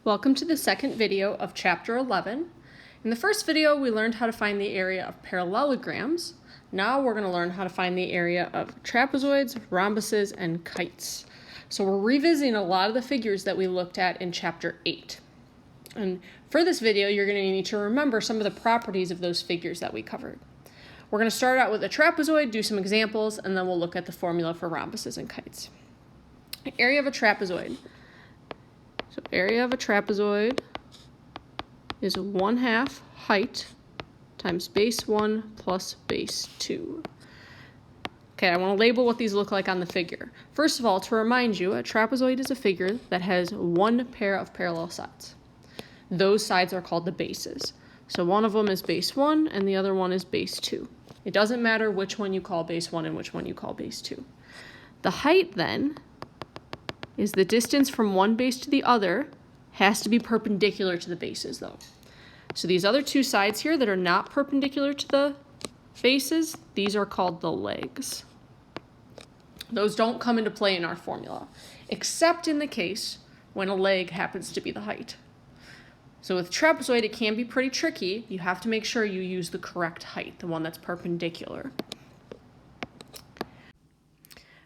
Welcome to the second video of Chapter 11. In the first video, we learned how to find the area of parallelograms. Now we're going to learn how to find the area of trapezoids, rhombuses, and kites. So we're revisiting a lot of the figures that we looked at in Chapter 8. And for this video, you're going to need to remember some of the properties of those figures that we covered. We're going to start out with a trapezoid, do some examples, and then we'll look at the formula for rhombuses and kites. Area of a trapezoid. So area of a trapezoid is 1/2 height times base 1 plus base 2. Okay, I want to label what these look like on the figure. First of all, to remind you, a trapezoid is a figure that has one pair of parallel sides. Those sides are called the bases. So one of them is base 1 and the other one is base 2. It doesn't matter which one you call base 1 and which one you call base 2. The height then is the distance from one base to the other, has to be perpendicular to the bases though. So these other two sides here that are not perpendicular to the bases, these are called the legs. Those don't come into play in our formula, except in the case when a leg happens to be the height. So with trapezoid, it can be pretty tricky. You have to make sure you use the correct height, the one that's perpendicular.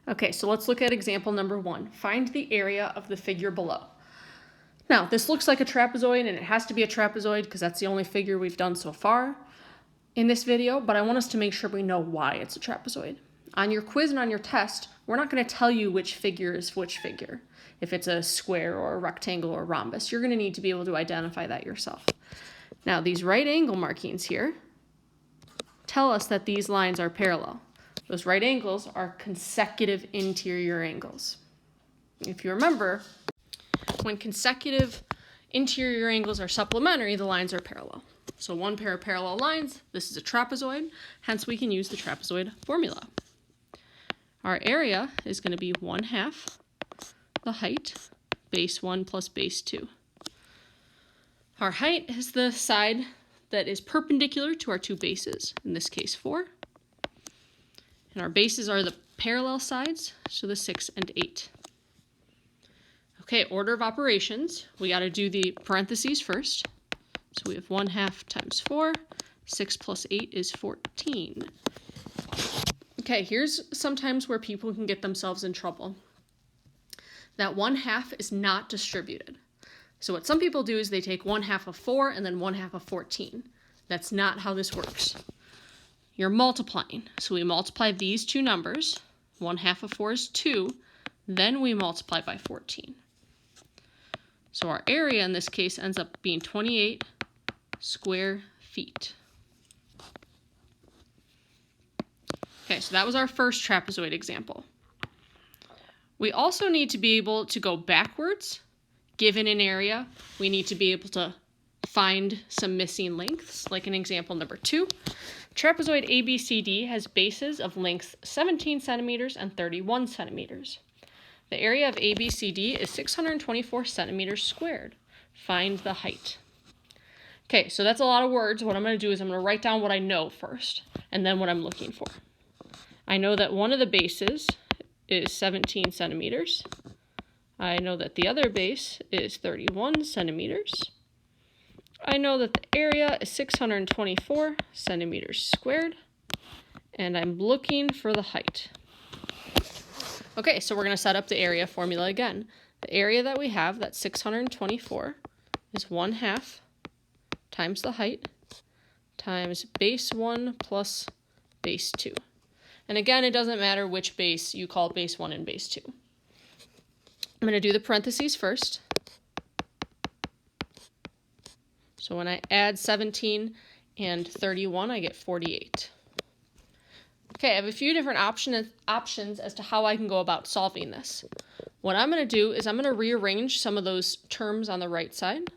Okay, so let's look at example number 1. Find the area of the figure below. Now, this looks like a trapezoid, and it has to be a trapezoid because that's the only figure we've done so far in this video, but I want us to make sure we know why it's a trapezoid. On your quiz and on your test, we're not going to tell you which figure is which figure. If it's a square or a rectangle or a rhombus, you're going to need to be able to identify that yourself. Now, these right angle markings here tell us that these lines are parallel. Those right angles are consecutive interior angles. If you remember, when consecutive interior angles are supplementary, the lines are parallel. So one pair of parallel lines, this is a trapezoid, hence we can use the trapezoid formula. Our area is going to be 1/2 the height, base 1 plus base 2. Our height is the side that is perpendicular to our two bases, in this case 4. And our bases are the parallel sides, so the 6 and 8. Okay, order of operations. We got to do the parentheses first. So we have 1/2 times 4. 6 plus 8 is 14. Okay, here's sometimes where people can get themselves in trouble. That 1/2 is not distributed. So what some people do is they take 1/2 of 4 and then 1/2 of 14. That's not how this works. You're multiplying. So we multiply these two numbers. 1/2 of 4 is 2. Then we multiply by 14. So our area in this case ends up being 28 square feet. Okay, so that was our first trapezoid example. We also need to be able to go backwards. Given an area, we need to be able to find some missing lengths, like in example number 2. Trapezoid ABCD has bases of lengths 17 centimeters and 31 centimeters. The area of ABCD is 624 centimeters squared. Find the height. Okay, so that's a lot of words. What I'm going to do is I'm going to write down what I know first, and then what I'm looking for. I know that one of the bases is 17 centimeters. I know that the other base is 31 centimeters. I know that the area is 624 centimeters squared, and I'm looking for the height. Okay, so we're going to set up the area formula again. The area that we have, that's 624, is 1/2 times the height times base 1 plus base 2. And again, it doesn't matter which base you call base 1 and base 2. I'm going to do the parentheses first. So when I add 17 and 31, I get 48. Okay, I have a few different options as to how I can go about solving this. What I'm going to do is I'm going to rearrange some of those terms on the right side.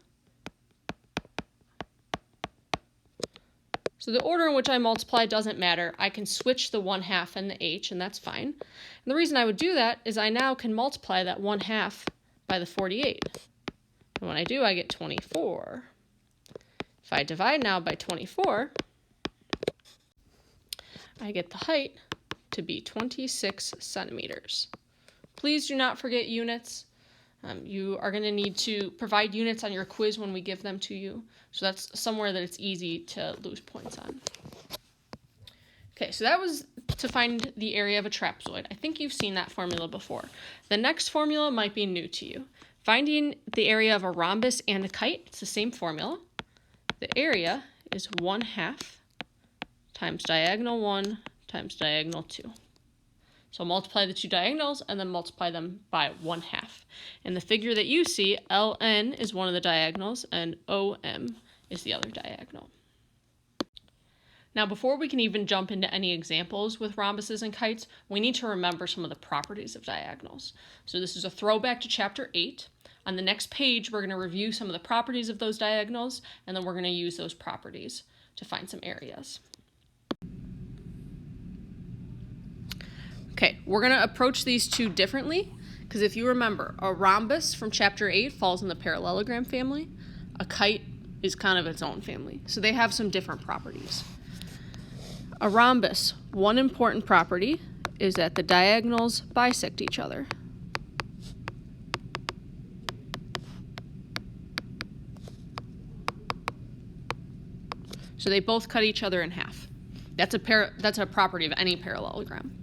So the order in which I multiply doesn't matter. I can switch the 1/2 and the h, and that's fine. And the reason I would do that is I now can multiply that 1/2 by the 48. And when I do, I get 24. If I divide now by 24, I get the height to be 26 centimeters. Please do not forget units. You are going to need to provide units on your quiz when we give them to you. So that's somewhere that it's easy to lose points on. Okay, so that was to find the area of a trapezoid. I think you've seen that formula before. The next formula might be new to you. Finding the area of a rhombus and a kite, it's the same formula. The area is 1/2 times diagonal 1 times diagonal 2. So multiply the two diagonals and then multiply them by 1/2. In the figure that you see, LN is one of the diagonals and OM is the other diagonal. Now, before we can even jump into any examples with rhombuses and kites, we need to remember some of the properties of diagonals. So this is a throwback to chapter 8. On the next page, we're going to review some of the properties of those diagonals, and then we're going to use those properties to find some areas. Okay, we're going to approach these two differently, because if you remember, a rhombus from chapter 8 falls in the parallelogram family. A kite is kind of its own family, so they have some different properties. A rhombus, one important property is that the diagonals bisect each other. So they both cut each other in half. That's a property of any parallelogram.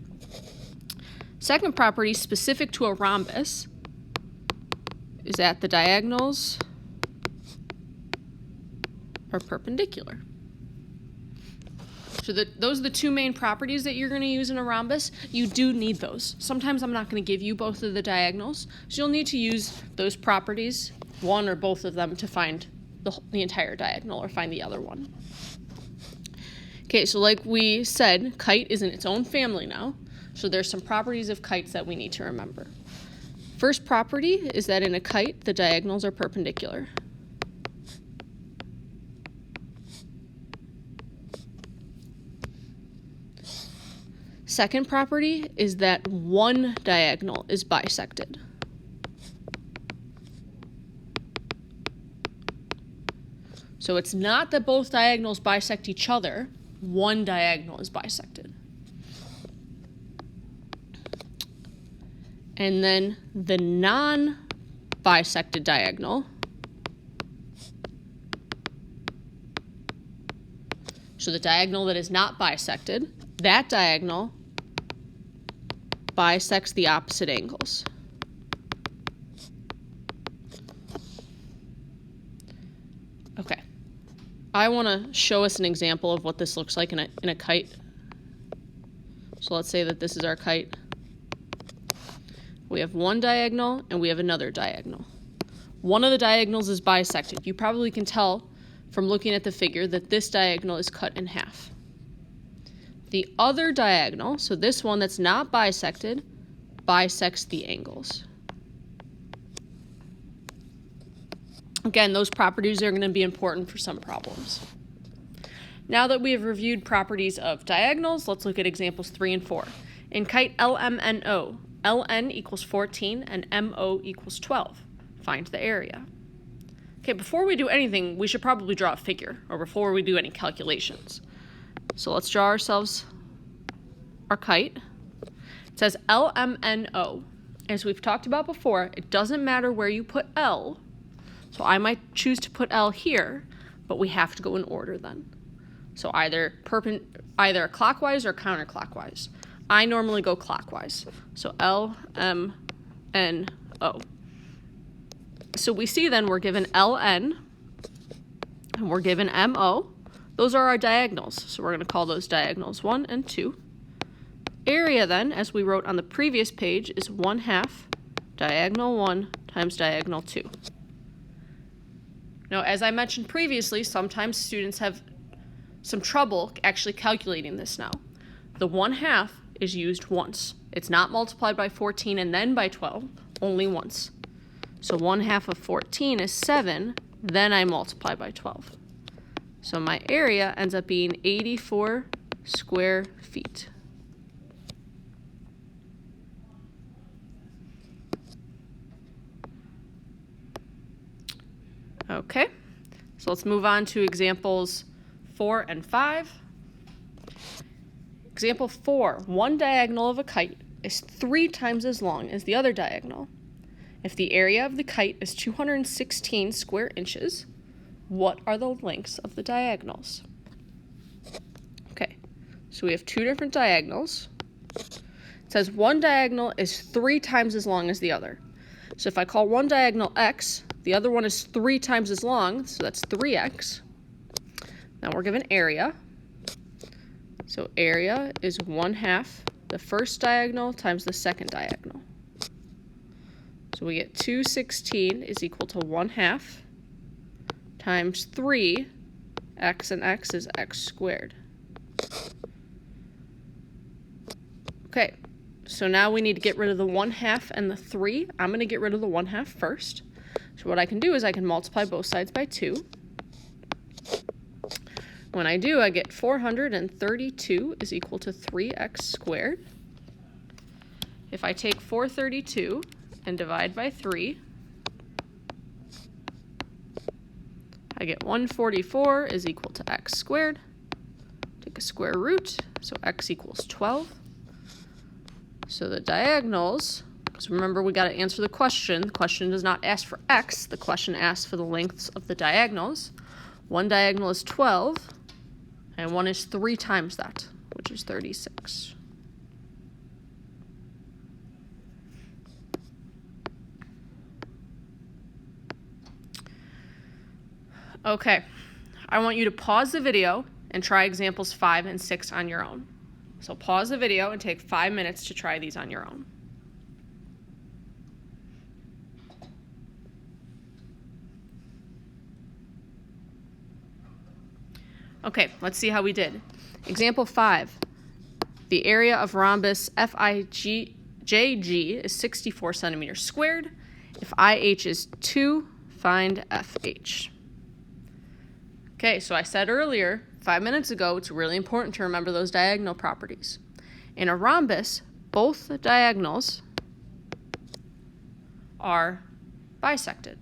Second property specific to a rhombus is that the diagonals are perpendicular. So those are the two main properties that you're going to use in a rhombus. You do need those. Sometimes I'm not going to give you both of the diagonals, so you'll need to use those properties, one or both of them, to find the entire diagonal or find the other one. Okay, so like we said, kite is in its own family now, so there's some properties of kites that we need to remember. First property is that in a kite, the diagonals are perpendicular. Second property is that one diagonal is bisected. So it's not that both diagonals bisect each other, one diagonal is bisected. And then the non-bisected diagonal, so the diagonal that is not bisected, that diagonal bisects the opposite angles. Okay, I want to show us an example of what this looks like in a kite. So let's say that this is our kite. We have one diagonal and we have another diagonal. One of the diagonals is bisected. You probably can tell from looking at the figure that this diagonal is cut in half. The other diagonal, so this one that's not bisected, bisects the angles. Again, those properties are going to be important for some problems. Now that we have reviewed properties of diagonals, let's look at examples 3 and 4. In kite LMNO, LN equals 14 and MO equals 12. Find the area. Okay, before we do anything, we should probably draw a figure, or before we do any calculations. So let's draw ourselves our kite. It says LMNO. As we've talked about before, it doesn't matter where you put L. So I might choose to put L here, but we have to go in order then. So either clockwise or counterclockwise. I normally go clockwise. So L, M, N, O. So we see then we're given LN and we're given MO. Those are our diagonals. So we're going to call those diagonals 1 and 2. Area then, as we wrote on the previous page, is 1/2 diagonal 1 times diagonal 2. Now, as I mentioned previously, sometimes students have some trouble actually calculating this now. The 1/2 is used once. It's not multiplied by 14 and then by 12, only once. So 1/2 of 14 is 7, then I multiply by 12. So my area ends up being 84 square feet. Okay, so let's move on to examples 4 and 5. Example 4, one diagonal of a kite is 3 times as long as the other diagonal. If the area of the kite is 216 square inches, what are the lengths of the diagonals? Okay, so we have two different diagonals. It says one diagonal is 3 times as long as the other. So if I call one diagonal x, the other one is 3 times as long, so that's 3x. Now we're given area. So area is 1/2 the first diagonal times the second diagonal. So we get 216 is equal to 1/2 times 3, x, and x is x squared. Okay, so now we need to get rid of the 1/2 and the 3. I'm going to get rid of the 1/2 first. So what I can do is I can multiply both sides by 2. When I do, I get 432 is equal to 3x squared. If I take 432 and divide by 3, I get 144 is equal to x squared. Take a square root, so x equals 12. So the diagonals, because remember we got to answer the question. The question does not ask for x, the question asks for the lengths of the diagonals. One diagonal is 12, and one is 3 times that, which is 36. Okay, I want you to pause the video and try examples 5 and 6 on your own. So pause the video and take 5 minutes to try these on your own. Okay, let's see how we did. Example 5. The area of rhombus FIJG is 64 centimeters squared. If IH is 2, find FH. Okay, so I said earlier, 5 minutes ago, it's really important to remember those diagonal properties. In a rhombus, both the diagonals are bisected.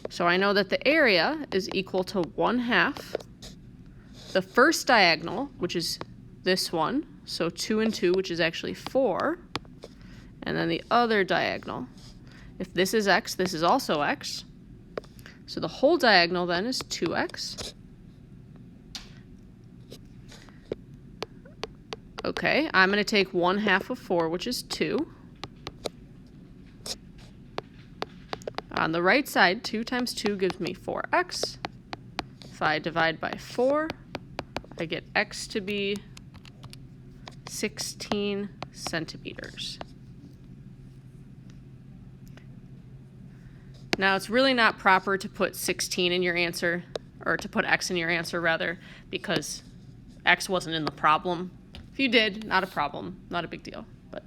So I know that the area is equal to 1/2 the first diagonal, which is this one, so 2 and 2, which is actually 4, and then the other diagonal. If this is x, this is also x. So the whole diagonal then is 2x. Okay, I'm going to take 1/2 of 4, which is 2. On the right side, 2 times 2 gives me 4x. If I divide by 4, I get x to be 16 centimeters. Now, it's really not proper to put 16 in your answer, or to put x in your answer, rather, because x wasn't in the problem. If you did, not a problem, not a big deal. But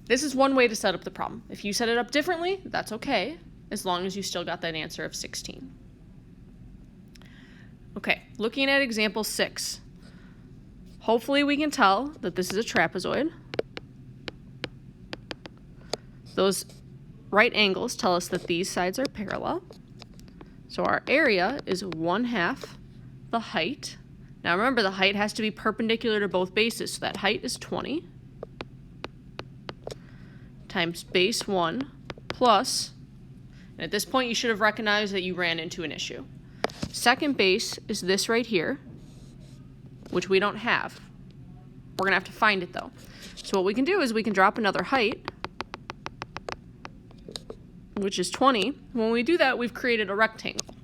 this is one way to set up the problem. If you set it up differently, that's okay, as long as you still got that answer of 16. Okay, looking at example 6. Hopefully we can tell that this is a trapezoid. Those right angles tell us that these sides are parallel. So our area is 1/2 the height. Now remember, the height has to be perpendicular to both bases, so that height is 20 times base 1 plus, and at this point you should have recognized that you ran into an issue. Second base is this right here, which we don't have. We're going to have to find it though. So what we can do is we can drop another height, which is 20. When we do that, we've created a rectangle.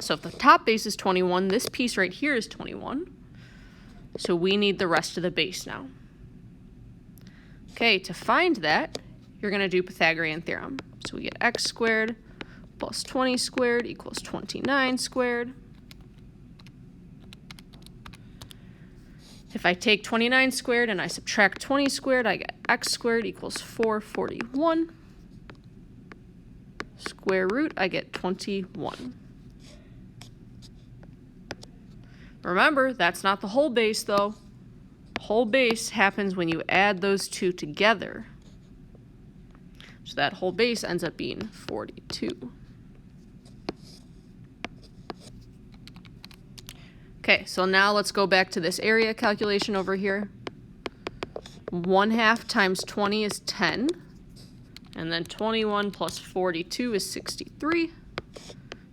So if the top base is 21, this piece right here is 21. So we need the rest of the base now. Okay, to find that, you're going to do Pythagorean theorem. So we get x squared plus 20 squared equals 29 squared. If I take 29 squared and I subtract 20 squared, I get x squared equals 441. Square root, I get 21. Remember, that's not the whole base though. Whole base happens when you add those two together. So that whole base ends up being 42. Okay, so now let's go back to this area calculation over here. 1/2 times 20 is 10. And then 21 plus 42 is 63.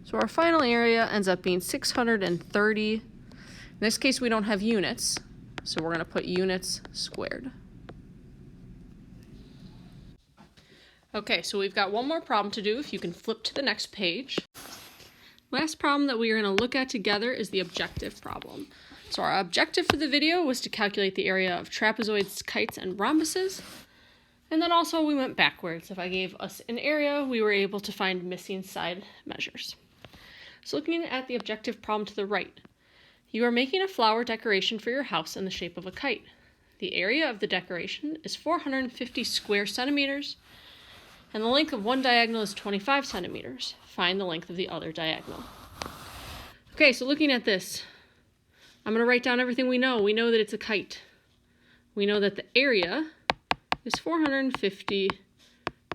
So our final area ends up being 630. In this case, we don't have units, so we're going to put units squared. Okay, so we've got one more problem to do if you can flip to the next page. Last problem that we are going to look at together is the objective problem. So our objective for the video was to calculate the area of trapezoids, kites, and rhombuses. And then also we went backwards. If I gave us an area, we were able to find missing side measures. So looking at the objective problem to the right, you are making a flower decoration for your house in the shape of a kite. The area of the decoration is 450 square centimeters, and the length of one diagonal is 25 centimeters. Find the length of the other diagonal. Okay, so looking at this, I'm going to write down everything we know. We know that it's a kite. We know that the area is 450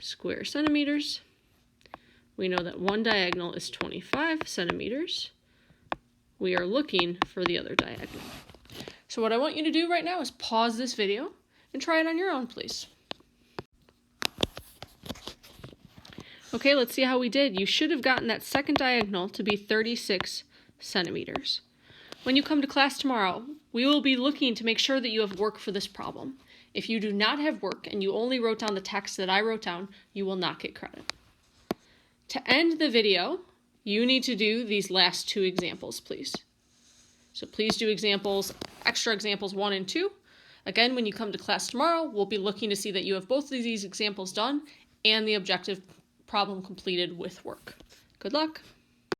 square centimeters. We know that one diagonal is 25 centimeters. We are looking for the other diagonal. So what I want you to do right now is pause this video and try it on your own, please. Okay, let's see how we did. You should have gotten that second diagonal to be 36 centimeters. When you come to class tomorrow, we will be looking to make sure that you have work for this problem. If you do not have work and you only wrote down the text that I wrote down, you will not get credit. To end the video, you need to do these last two examples, please. So please do extra examples 1 and 2. Again, when you come to class tomorrow, we'll be looking to see that you have both of these examples done and the objective problem completed with work. Good luck.